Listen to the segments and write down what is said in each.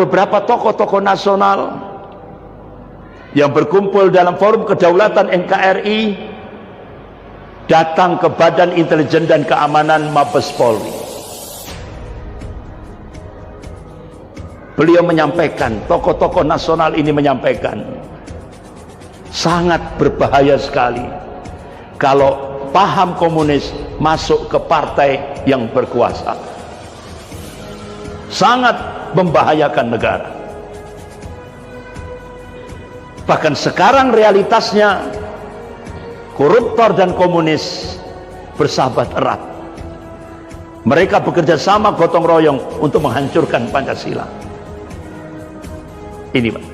beberapa tokoh-tokoh nasional yang berkumpul dalam forum kedaulatan NKRI datang ke Badan Intelijen dan Keamanan Mabes Polri. Beliau menyampaikan, tokoh-tokoh nasional ini menyampaikan, sangat berbahaya sekali kalau paham komunis masuk ke partai yang berkuasa. Sangat membahayakan negara. Bahkan sekarang realitasnya koruptor dan komunis bersahabat erat. Mereka bekerja sama gotong royong untuk menghancurkan Pancasila. Ini Pak.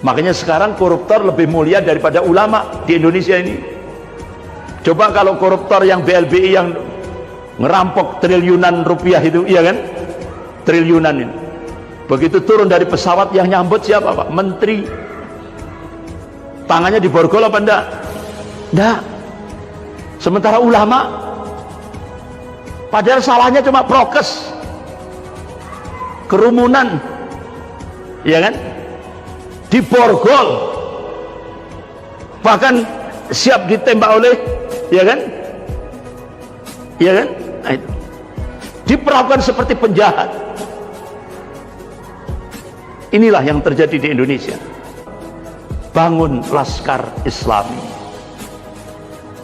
Makanya sekarang koruptor lebih mulia daripada ulama di Indonesia ini. Coba kalau koruptor yang BLBI yang ngerampok triliunan rupiah itu, iya kan? Triliunan ini. Begitu turun dari pesawat yang nyambut siapa Pak? Menteri. Tangannya diborgol apa enggak? Enggak. Sementara ulama, padahal salahnya cuma prokes, kerumunan, ya kan? Diborgol, bahkan siap ditembak oleh, ya kan? Ya kan? Nah, itu. Diperlakukan seperti penjahat. Inilah yang terjadi di Indonesia. Bangun laskar Islami.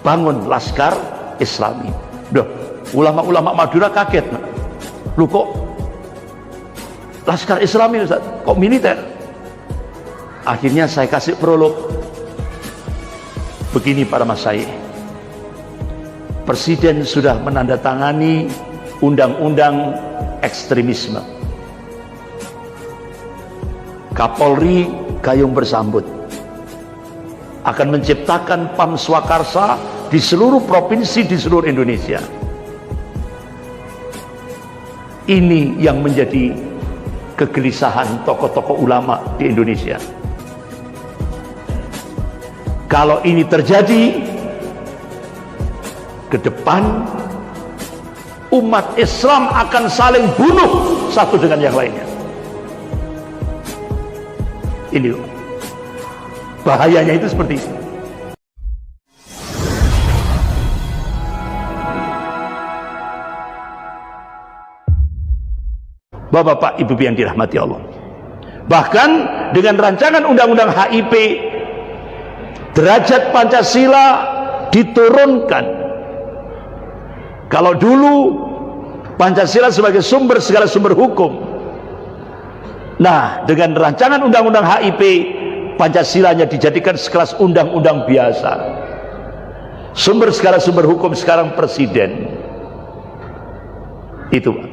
Bangun laskar Islami. Duh, ulama-ulama Madura kaget. Lu kok laskar Islami Ustaz? Kok militer? Akhirnya saya kasih prolog. Begini para masyayikh. Presiden sudah menandatangani undang-undang ekstremisme. Kapolri gayung bersambut akan menciptakan PAM Swakarsa di seluruh provinsi di seluruh Indonesia. Ini yang menjadi kegelisahan tokoh-tokoh ulama di Indonesia. Kalau ini terjadi, ke depan umat Islam akan saling bunuh satu dengan yang lainnya. Ini loh, bahayanya itu seperti itu. Bapak-bapak, ibu yang dirahmati Allah. Bahkan dengan rancangan undang-undang HIP, derajat Pancasila diturunkan. Kalau dulu Pancasila sebagai sumber segala sumber hukum, nah dengan rancangan undang-undang HIP, Pancasilanya dijadikan sekelas undang-undang biasa. Sumber segala sumber hukum sekarang presiden. Itu Pak.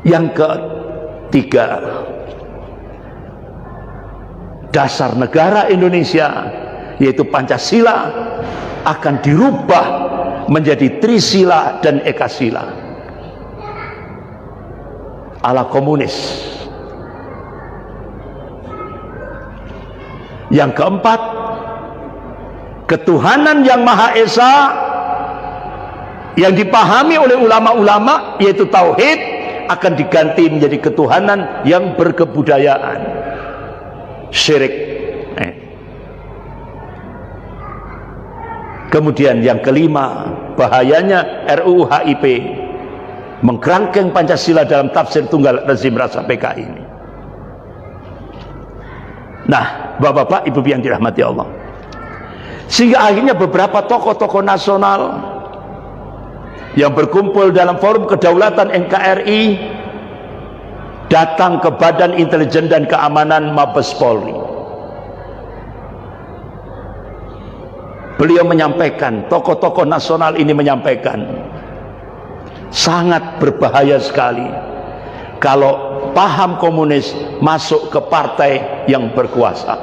Yang ketiga, dasar negara Indonesia yaitu Pancasila akan dirubah menjadi Trisila dan Ekasila ala komunis. Yang keempat, ketuhanan yang Maha Esa yang dipahami oleh ulama-ulama yaitu tauhid akan diganti menjadi ketuhanan yang berkebudayaan, syirik. Kemudian yang kelima, bahayanya RUU HIP mengkerangkeng Pancasila dalam tafsir tunggal rezim rasa PKI ini. Nah, bapak-bapak, ibu yang dirahmati Allah, sehingga akhirnya beberapa tokoh-tokoh nasional yang berkumpul dalam forum kedaulatan NKRI datang ke Badan Intelijen dan Keamanan Mabes Polri. Beliau menyampaikan, tokoh-tokoh nasional ini menyampaikan, sangat berbahaya sekali kalau paham komunis masuk ke partai yang berkuasa.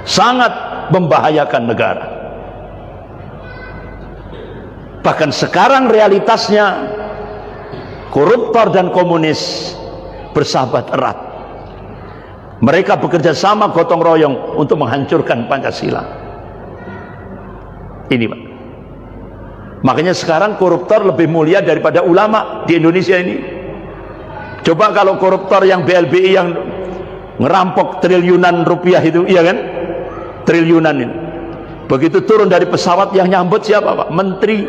Sangat membahayakan negara. Bahkan sekarang realitasnya koruptor dan komunis bersahabat erat. Mereka bekerja sama gotong royong untuk menghancurkan Pancasila. Ini Pak. Makanya sekarang koruptor lebih mulia daripada ulama di Indonesia ini. Coba kalau koruptor yang BLBI yang ngerampok triliunan rupiah itu, iya kan? Triliunan ini. Begitu turun dari pesawat yang nyambut siapa, Pak? Menteri.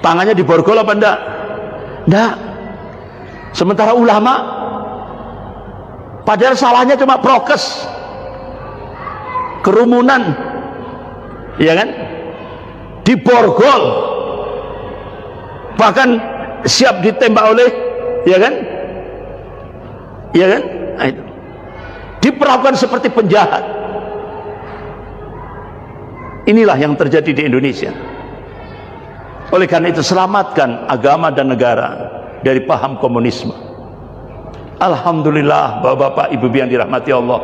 Tangannya diborgol apa enggak? Enggak. Sementara ulama, padahal salahnya cuma prokes, kerumunan, iya kan? Diborgol, bahkan siap ditembak oleh, iya kan? Iya kan? Nah, itu diperlakukan seperti penjahat. Inilah yang terjadi di Indonesia. Oleh karena itu, selamatkan agama dan negara dari paham komunisme. Alhamdulillah, bapak-bapak, ibu-ibu yang dirahmati Allah,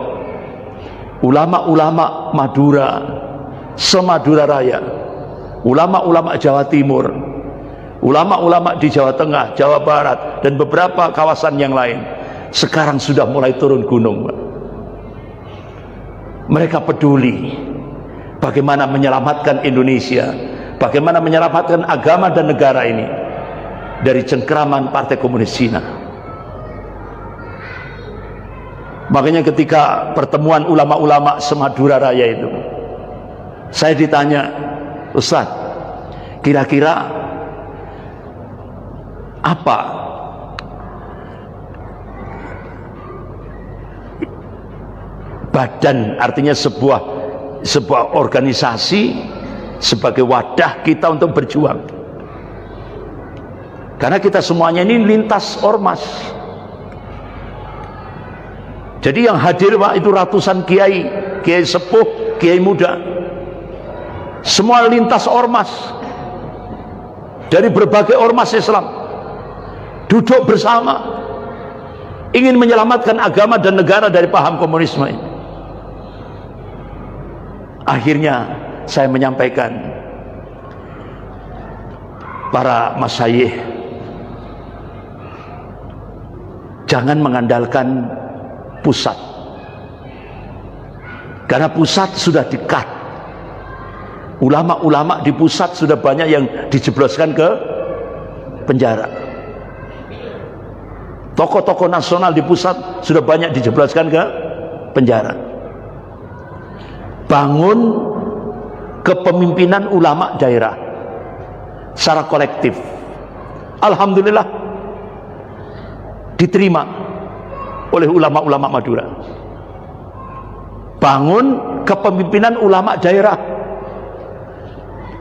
ulama-ulama Madura, se-Madura Raya, ulama-ulama Jawa Timur, ulama-ulama di Jawa Tengah, Jawa Barat, dan beberapa kawasan yang lain sekarang sudah mulai turun gunung. Mereka peduli bagaimana menyelamatkan Indonesia, bagaimana menyelamatkan agama dan negara ini dari cengkeraman Partai Komunis Cina. Makanya ketika pertemuan ulama-ulama se-Madura Raya itu, saya ditanya, Ustaz, kira-kira apa badan, artinya sebuah organisasi sebagai wadah kita untuk berjuang, karena kita semuanya ini lintas ormas. Jadi yang hadir, Pak, itu ratusan kiai, kiai sepuh, kiai muda, semua lintas ormas dari berbagai ormas Islam, duduk bersama ingin menyelamatkan agama dan negara dari paham komunisme ini. Akhirnya saya menyampaikan, para masyayikh, jangan mengandalkan pusat, karena pusat sudah di-cut. Ulama-ulama di pusat sudah banyak yang dijebloskan ke penjara. Tokoh-tokoh nasional di pusat sudah banyak dijebloskan ke penjara. Bangun kepemimpinan ulama daerah secara kolektif. Alhamdulillah diterima oleh ulama-ulama Madura. Bangun kepemimpinan ulama daerah,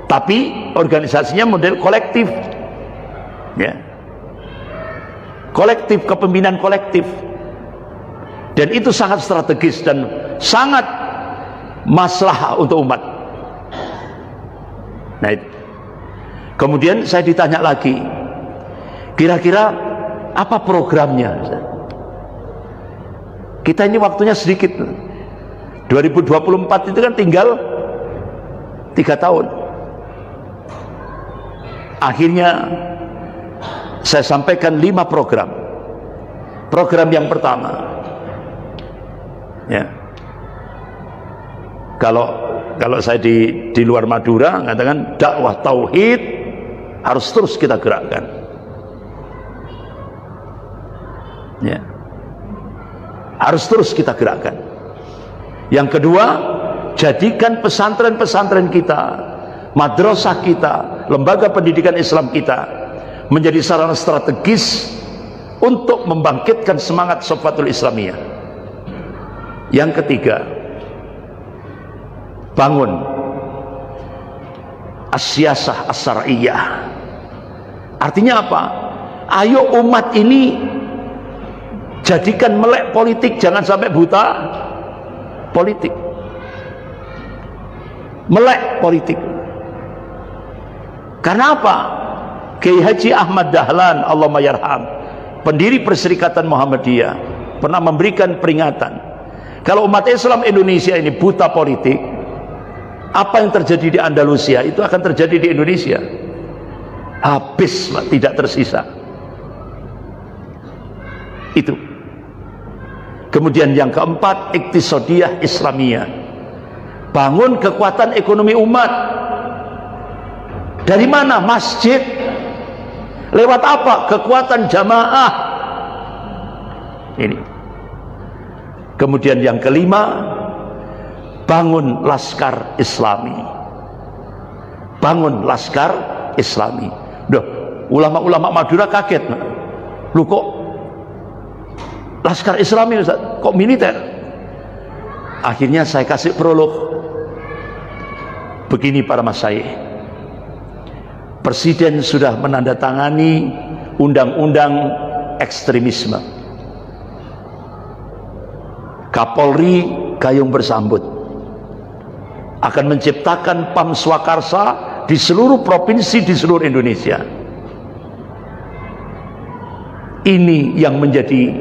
tapi organisasinya model kolektif, ya, kolektif, kepemimpinan kolektif, dan itu sangat strategis dan sangat maslahah untuk umat. Nah, itu. Kemudian saya ditanya lagi, kira-kira apa programnya? Kita ini waktunya sedikit, 2024 itu kan tinggal 3 tahun. Akhirnya saya sampaikan 5 program. Program yang pertama, ya, kalau saya di luar Madura mengatakan dakwah tauhid harus terus kita gerakkan, ya, harus terus kita gerakkan. Yang kedua, jadikan pesantren-pesantren kita, madrasah kita, lembaga pendidikan Islam kita menjadi sarana strategis untuk membangkitkan semangat Safatul Islamiyah. Yang ketiga, bangun as-siyasah as-syar'iyyah. Artinya apa? Ayo umat ini jadikan melek politik, jangan sampai buta politik. Melek politik. Karena apa? Kiai Haji Ahmad Dahlan, Allahumma yarham, pendiri Perserikatan Muhammadiyah, pernah memberikan peringatan, kalau umat Islam Indonesia ini buta politik, apa yang terjadi di Andalusia itu akan terjadi di Indonesia. Habis, tidak tersisa. Itu. Kemudian yang keempat, iktisadiyah Islamiyah. Bangun kekuatan ekonomi umat. Dari mana? Masjid. Lewat apa? Kekuatan jamaah. Ini. Kemudian yang kelima, bangun laskar Islami. Bangun laskar Islami. Duh, ulama-ulama Madura kaget. Lu kok laskar Islami, Ustaz? Kok militer? Akhirnya saya kasih prolog. Begini para masyayikh. Presiden sudah menandatangani undang-undang ekstremisme. Kapolri gayung bersambut akan menciptakan Pam Swakarsa di seluruh provinsi di seluruh Indonesia. Ini yang menjadi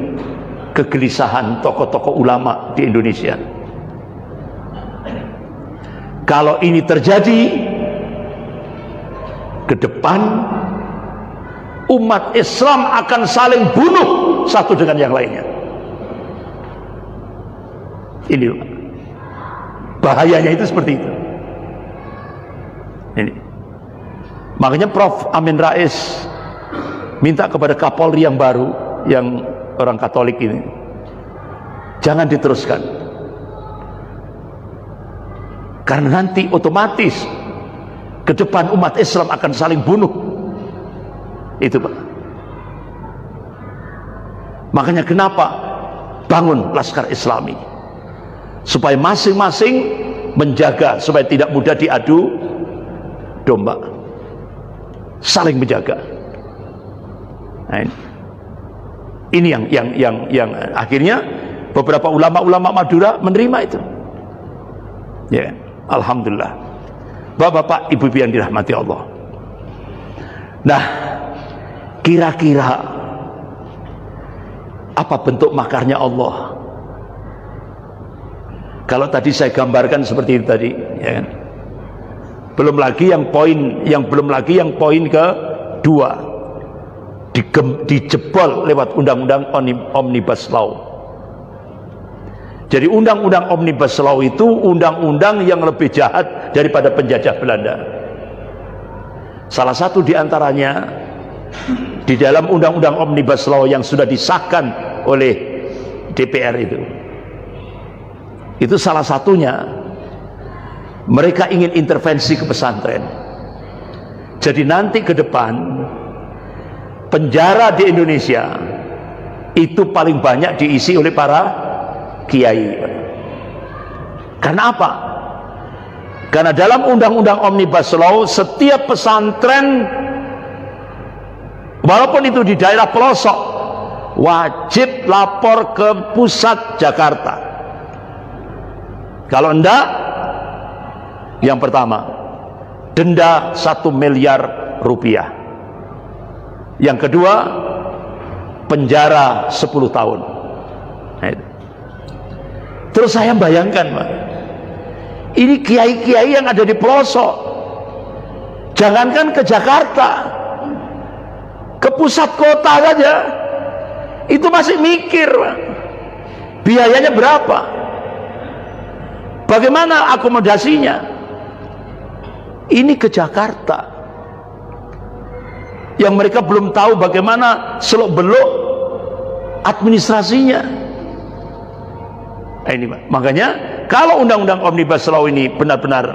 kegelisahan tokoh-tokoh ulama di Indonesia. Kalau ini terjadi, ke depan umat Islam akan saling bunuh satu dengan yang lainnya. Ini bahayanya itu seperti itu. Ini. Makanya Prof. Amin Rais minta kepada Kapolri yang baru, yang orang Katolik ini, jangan diteruskan, karena nanti otomatis ke depan umat Islam akan saling bunuh. Itu Pak. Makanya kenapa bangun laskar Islami, supaya masing-masing menjaga, supaya tidak mudah diadu domba, saling menjaga. Nah, ini yang akhirnya beberapa ulama-ulama Madura menerima itu. Ya, alhamdulillah. Bapak-bapak, ibu-ibu yang dirahmati Allah. Nah, kira-kira apa bentuk makarnya Allah? Kalau tadi saya gambarkan seperti itu tadi, ya kan? Belum lagi yang poin kedua, dijebol lewat undang-undang Omnibus Law. Jadi undang-undang Omnibus Law itu undang-undang yang lebih jahat daripada penjajah Belanda. Salah satu diantaranya di dalam undang-undang Omnibus Law yang sudah disahkan oleh DPR itu salah satunya, mereka ingin intervensi ke pesantren. Jadi nanti ke depan penjara di Indonesia itu paling banyak diisi oleh para kiai. Karena apa? Karena dalam undang-undang Omnibus Law, setiap pesantren walaupun itu di daerah pelosok wajib lapor ke pusat Jakarta. Kalau enggak, yang pertama denda 1 miliar rupiah, yang kedua penjara 10 tahun. Terus saya bayangkan, Pak, ini kiai-kiai yang ada di pelosok, jangankan ke Jakarta, ke pusat kota saja itu masih mikir, Pak, biayanya berapa, bagaimana akomodasinya. Ini ke Jakarta yang mereka belum tahu bagaimana seluk-beluk administrasinya. Ini makanya kalau undang-undang Omnibus Law ini benar-benar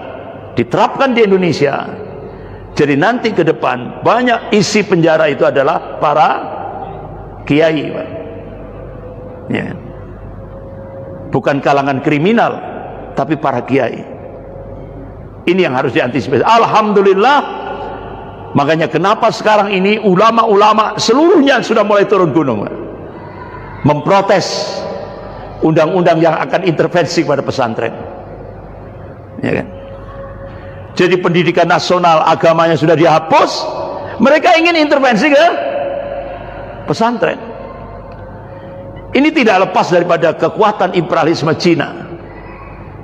diterapkan di Indonesia, jadi nanti ke depan banyak isi penjara itu adalah para kiai, Pak. Ya. Bukan kalangan kriminal, tapi para kiai. Ini yang harus diantisipasi. Alhamdulillah. Makanya kenapa sekarang ini ulama-ulama seluruhnya sudah mulai turun gunung, Pak, memprotes undang-undang yang akan intervensi kepada pesantren, ya kan? Jadi pendidikan nasional agamanya sudah dihapus, mereka ingin intervensi ke pesantren. Ini tidak lepas daripada kekuatan imperialisme Cina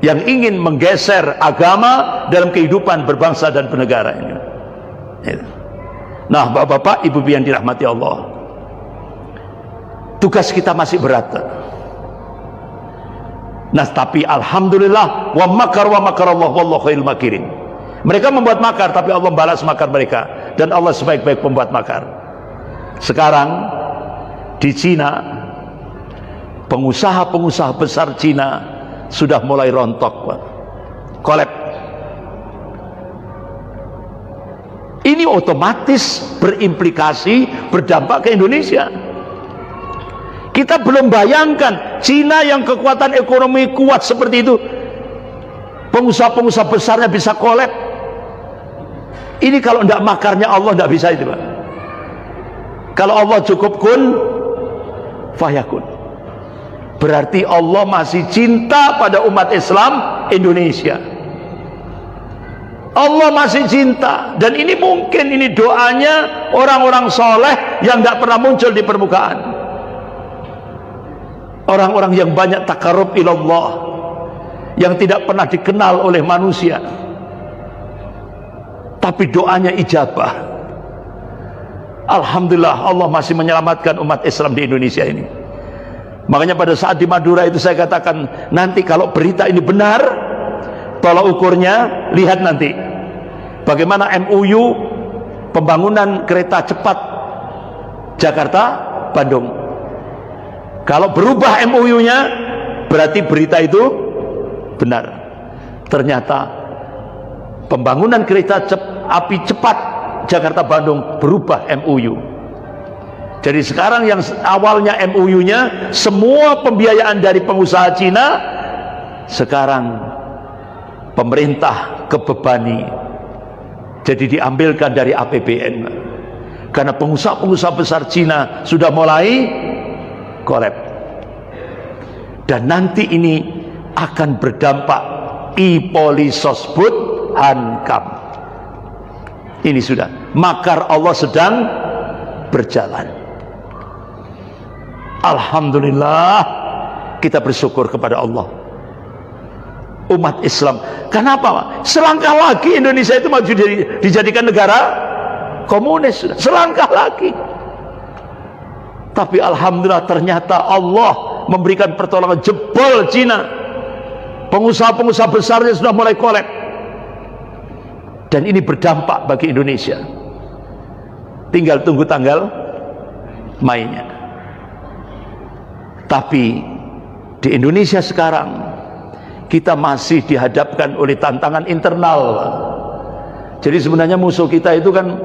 yang ingin menggeser agama dalam kehidupan berbangsa dan bernegara ini. Nah, bapak-bapak, ibu-ibu yang dirahmati Allah, tugas kita masih berat. Nah, tapi alhamdulillah, wa makarallah wallahu khairul makirin. Mereka membuat makar, tapi Allah balas makar mereka, dan Allah sebaik-baik pembuat makar. Sekarang di Cina, pengusaha-pengusaha besar Cina sudah mulai rontok, Pak. Kolab. Ini otomatis berimplikasi, berdampak ke Indonesia. Kita belum bayangkan Cina yang kekuatan ekonomi kuat seperti itu, pengusaha-pengusaha besarnya bisa kolab. Ini kalau tidak makarnya Allah tidak bisa itu, Pak. Kalau Allah cukup kun fayakun, berarti Allah masih cinta pada umat Islam Indonesia. Allah masih cinta, dan ini mungkin ini doanya orang-orang soleh yang tidak pernah muncul di permukaan, orang-orang yang banyak takarub ilallah, yang tidak pernah dikenal oleh manusia, tapi doanya ijabah. Alhamdulillah, Allah masih menyelamatkan umat Islam di Indonesia ini. Makanya pada saat di Madura itu saya katakan, nanti kalau berita ini benar, tolak ukurnya lihat nanti bagaimana MOU pembangunan kereta cepat Jakarta Bandung. Kalau berubah MOU-nya, berarti berita itu benar. Ternyata pembangunan kereta api cepat Jakarta Bandung berubah MOU. Jadi sekarang yang awalnya MOU-nya semua pembiayaan dari pengusaha Cina, sekarang pemerintah kebebani, jadi diambilkan dari APBN. Karena pengusaha-pengusaha besar Cina sudah mulai kolab. Dan nanti ini akan berdampak ipolisosbud hankam. Ini sudah makar Allah sedang berjalan. Alhamdulillah, kita bersyukur kepada Allah. Umat Islam, kenapa? Selangkah lagi Indonesia itu maju dijadikan negara komunis, selangkah lagi. Tapi alhamdulillah, ternyata Allah memberikan pertolongan, jebol Cina. Pengusaha-pengusaha besarnya sudah mulai kolab. Dan ini berdampak bagi Indonesia. Tinggal tunggu tanggal mainnya. Tapi di Indonesia sekarang kita masih dihadapkan oleh tantangan internal. Jadi sebenarnya musuh kita itu kan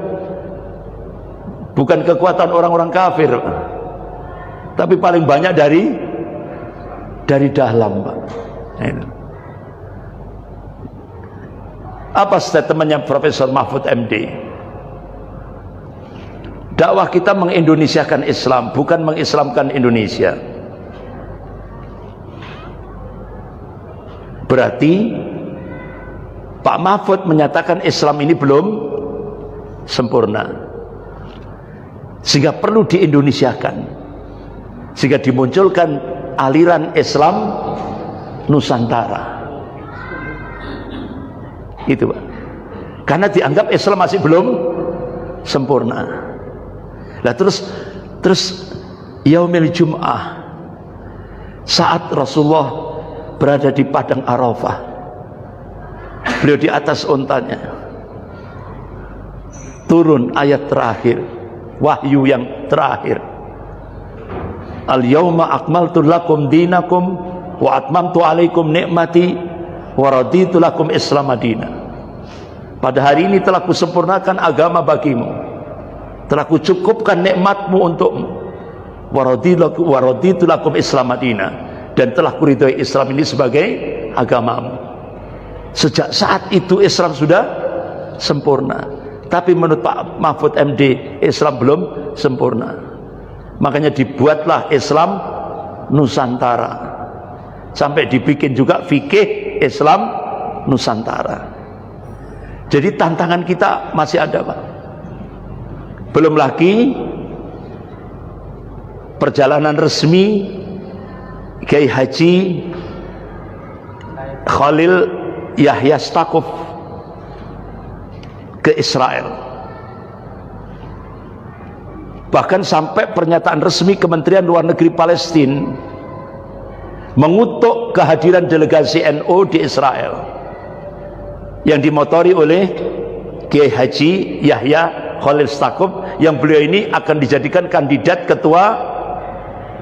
bukan kekuatan orang-orang kafir, tapi paling banyak dari dalam, Pak. Apa statementnya Profesor Mahfud MD? Dakwah kita mengindonesiakan Islam, bukan mengislamkan Indonesia. Berarti Pak Mahfud menyatakan Islam ini belum sempurna, sehingga perlu diindonesiakan, sehingga dimunculkan aliran Islam Nusantara. Itu, Pak. Karena dianggap Islam masih belum sempurna. Nah, terus Yaumil Jum'ah, saat Rasulullah berada di padang Arafah, beliau di atas untanya, turun ayat terakhir, wahyu yang terakhir, Al-yawma akmaltu lakum dinakum wa atmamtu alaikum ni'mati wa raditu lakum Islam Madinah. Pada hari ini telah kusempurnakan agama bagimu, telah kucukupkan nikmatmu untukmu, wa raditu lakum Islam Madinah, dan telah kuridhoi Islam ini sebagai agamamu. Sejak saat itu Islam sudah sempurna. Tapi menurut Pak Mahfud MD, Islam belum sempurna. Makanya dibuatlah Islam Nusantara, sampai dibikin juga fikih Islam Nusantara. Jadi tantangan kita masih ada, Pak. Belum lagi perjalanan resmi Kiai Haji Khalil Yahya Stakuf ke Israel. Bahkan sampai pernyataan resmi Kementerian Luar Negeri Palestina mengutuk kehadiran delegasi NU di Israel yang dimotori oleh Kiai Haji Yahya Khalil Stakuf, yang beliau ini akan dijadikan kandidat ketua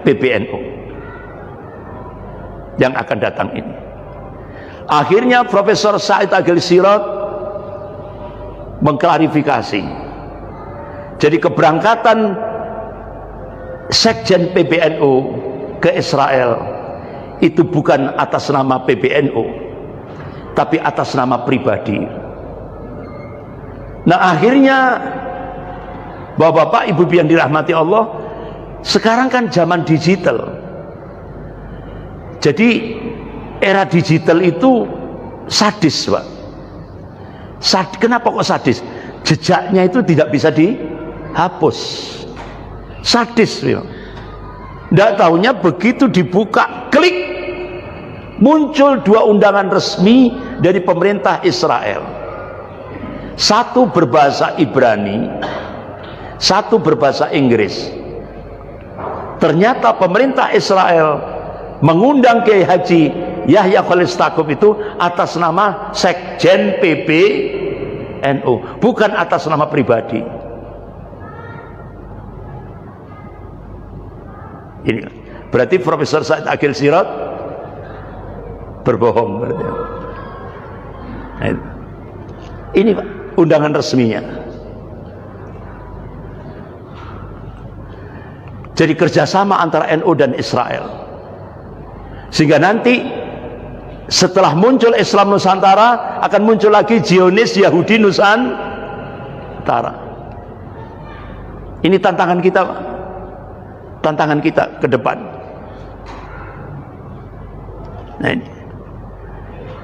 PBNU yang akan datang ini. Akhirnya Profesor Said Agil Sirot mengklarifikasi. Jadi keberangkatan Sekjen PBNU ke Israel itu bukan atas nama PBNU, tapi atas nama pribadi. Nah, akhirnya Bapak-bapak, Ibu-ibu yang dirahmati Allah, sekarang kan zaman digital. Jadi era digital itu sadis, Pak. Kenapa kok sadis? Jejaknya itu tidak bisa dihapus. Sadis, ya. Tidak tahunya begitu dibuka, klik, muncul 2 undangan resmi dari pemerintah Israel. Satu berbahasa Ibrani, satu berbahasa Inggris. Ternyata pemerintah Israel mengundang Kiai Haji Yahya Khalil Stakuf itu atas nama Sekjen PBNU, bukan atas nama pribadi. Ini berarti Profesor Said Agil Sirot berbohong berarti. Nah, ini Pak, undangan resminya. Jadi kerjasama antara NU dan Israel, sehingga nanti setelah muncul Islam Nusantara akan muncul lagi Zionis Yahudi Nusantara. Ini tantangan kita, Pak. Tantangan kita ke depan. Nah, ini.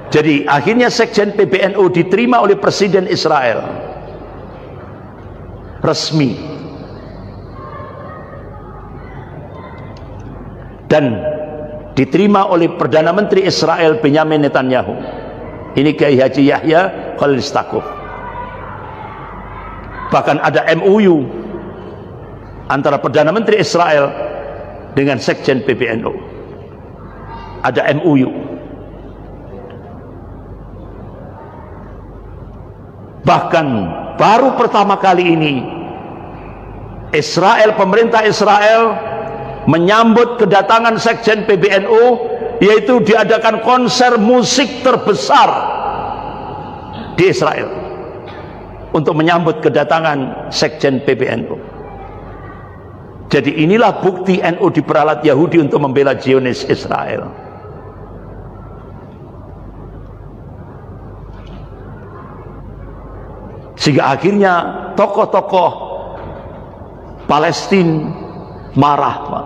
Jadi akhirnya Sekjen PBNU diterima oleh Presiden Israel resmi, dan diterima oleh Perdana Menteri Israel Benyamin Netanyahu. Ini Kiai Haji Yahya Khalil Stakuf. Bahkan ada MOU antara Perdana Menteri Israel dengan Sekjen PBNU. Ada MOU. Bahkan baru pertama kali ini Israel, pemerintah Israel menyambut kedatangan Sekjen PBNU, yaitu diadakan konser musik terbesar di Israel untuk menyambut kedatangan Sekjen PBNU. Jadi inilah bukti NU diperalat Yahudi untuk membela Zionis Israel. Sehingga akhirnya tokoh-tokoh Palestina marah, Pak.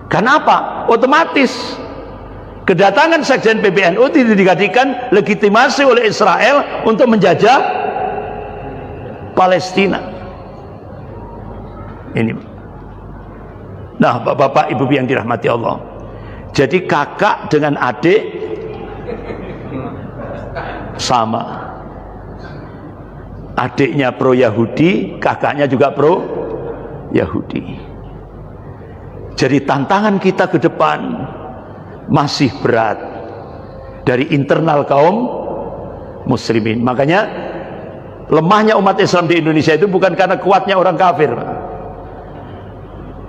Kenapa? Otomatis kedatangan Sekjen PBNU tidak dijadikan legitimasi oleh Israel untuk menjajah Palestina. Ini. Nah, Bapak-bapak, Ibu yang dirahmati Allah. Jadi kakak dengan adik sama. Adiknya pro Yahudi, kakaknya juga pro Yahudi. Jadi tantangan kita ke depan masih berat dari internal kaum muslimin. Makanya lemahnya umat Islam di Indonesia itu bukan karena kuatnya orang kafir.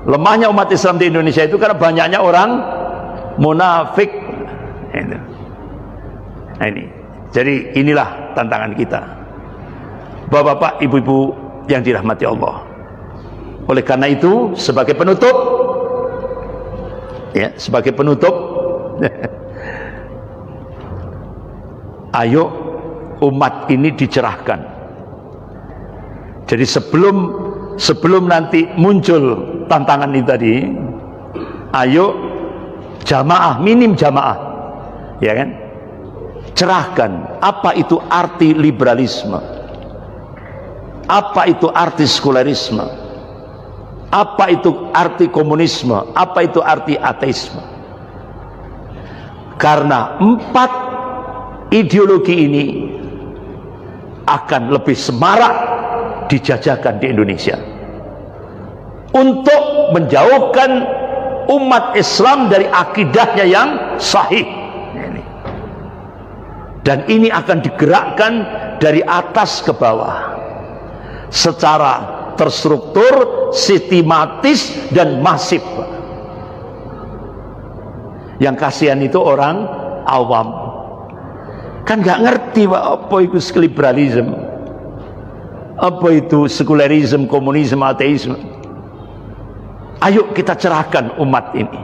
Lemahnya umat Islam di Indonesia itu karena banyaknya orang munafik. Nah, ini. Jadi inilah tantangan kita, Bapak-bapak, Ibu-ibu yang dirahmati Allah. Oleh karena itu, sebagai penutup, ya, sebagai penutup, ayo umat ini dicerahkan. Jadi sebelum nanti muncul tantangan ini tadi, ayo jamaah, minim jamaah, ya kan, cerahkan apa itu arti liberalisme, apa itu arti sekularisme, apa itu arti komunisme, apa itu arti ateisme. Karena 4 ideologi ini akan lebih semarak dijajakan di Indonesia untuk menjauhkan umat Islam dari akidahnya yang sahih. Dan ini akan digerakkan dari atas ke bawah. secara terstruktur, sistematis dan masif. Yang kasihan itu orang awam, kan nggak ngerti Pak, apa itu liberalisme, apa itu sekularisme, komunisme, ateisme. Ayo kita cerahkan umat ini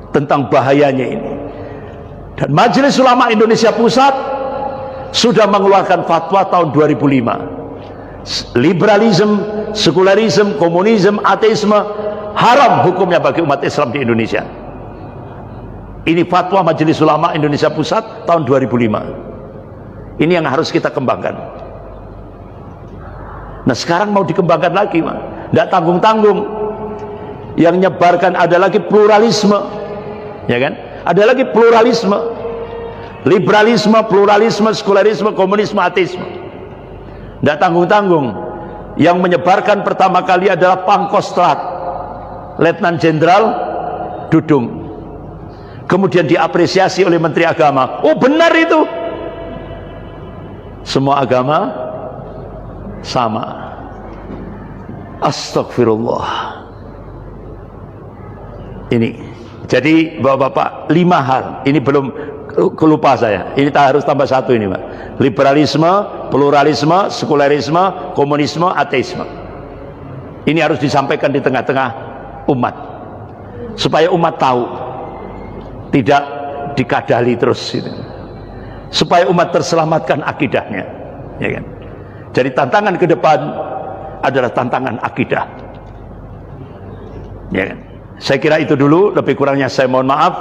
tentang bahayanya ini. Dan Majelis Ulama Indonesia Pusat sudah mengeluarkan fatwa tahun 2005. Liberalisme, sekularisme, komunisme, ateisme haram hukumnya bagi umat Islam di Indonesia. Ini fatwa Majelis Ulama Indonesia Pusat tahun 2005. Ini yang harus kita kembangkan. Nah sekarang mau dikembangkan lagi, tidak tanggung-tanggung. Yang nyebarkan ada lagi pluralisme, ya kan? Ada lagi pluralisme, liberalisme, pluralisme, sekularisme, komunisme, ateisme. Tidak tanggung-tanggung. Yang menyebarkan pertama kali adalah Pangkostrat, Letnan Jenderal Dudung. Kemudian diapresiasi oleh Menteri Agama. Oh benar itu, semua agama sama. Astagfirullah. Ini jadi bapak-bapak 5 hal ini belum kelupa saya, ini harus tambah 1 ini Pak. Liberalisme, pluralisme, sekularisme, komunisme, ateisme. Ini harus disampaikan di tengah-tengah umat supaya umat tahu, tidak dikadali terus gitu. Supaya umat terselamatkan akidahnya, ya kan? Jadi tantangan ke depan adalah tantangan akidah, ya kan? Saya kira itu dulu, lebih kurangnya saya mohon maaf.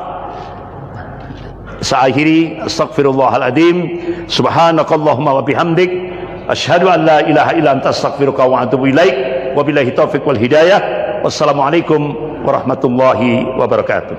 Saya akhiri, astagfirullahaladzim, subhanakallahumma wa bihamdik, asyhadu an la ilaha illa anta astaghfiruka wa atubu ilaik, wabillahi taufiq wal hidayah, wassalamualaikum warahmatullahi wabarakatuh.